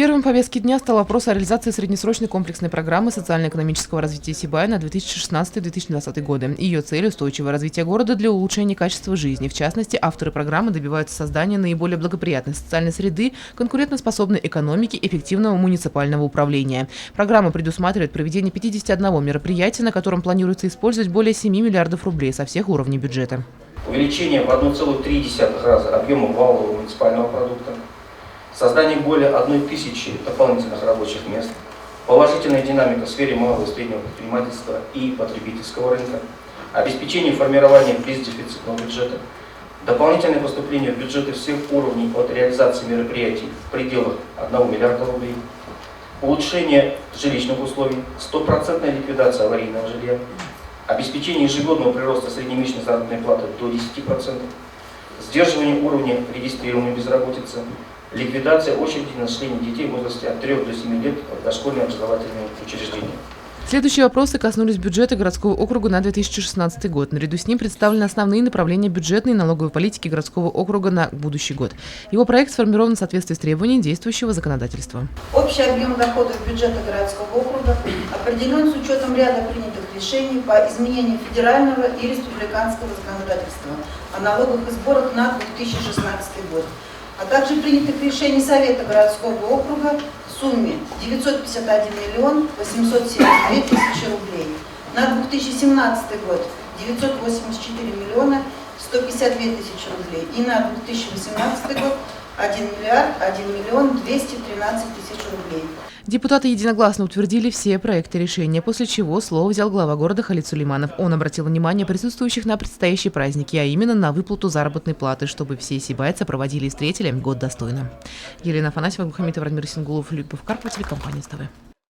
Первым в повестке дня стал вопрос о реализации среднесрочной комплексной программы социально-экономического развития Сибая на 2016-2020 годы. Ее цель – устойчивое развитие города для улучшения качества жизни. В частности, авторы программы добиваются создания наиболее благоприятной социальной среды, конкурентоспособной экономики, эффективного муниципального управления. Программа предусматривает проведение 51 мероприятия, на котором планируется использовать более 7 миллиардов рублей со всех уровней бюджета. Увеличение в 1,3 раза объема валового муниципального продукта, создание более 1000 дополнительных рабочих мест, положительная динамика в сфере малого и среднего предпринимательства и потребительского рынка, обеспечение формирования бездефицитного бюджета, дополнительное поступление в бюджеты всех уровней от реализации мероприятий в пределах 1 миллиарда рублей, улучшение жилищных условий, 100% ликвидация аварийного жилья, обеспечение ежегодного прироста среднемесячной заработной платы до 10%, сдерживание уровня регистрированной безработицы, ликвидация очереди на зачисление детей в возрасте от 3 до 7 лет в дошкольные образовательные учреждения. Следующие вопросы коснулись бюджета городского округа на 2016 год. Наряду с ним представлены основные направления бюджетной и налоговой политики городского округа на будущий год. Его проект сформирован в соответствии с требованиями действующего законодательства. Общий объем доходов бюджета городского округа определен с учетом ряда принятых решений по изменению федерального и республиканского законодательства о налогах и сборах на 2016 год, а также принятых решений Совета городского округа в сумме 951 миллион 872 тысячи рублей. На 2017 год 984 миллиона 152 тысячи рублей и на 2018 год 1 миллиард 1 миллион 213 тысяч рублей. Депутаты единогласно утвердили все проекты решения, после чего слово взял глава города Халид Сулейманов. Он обратил внимание присутствующих на предстоящие праздники, а именно на выплату заработной платы, чтобы все сибайцы проводили и встретили год достойно. Елена Афанасьева, Мухаммед Владимир Сингулов, Любовь Карпова, телекомпания СТВ.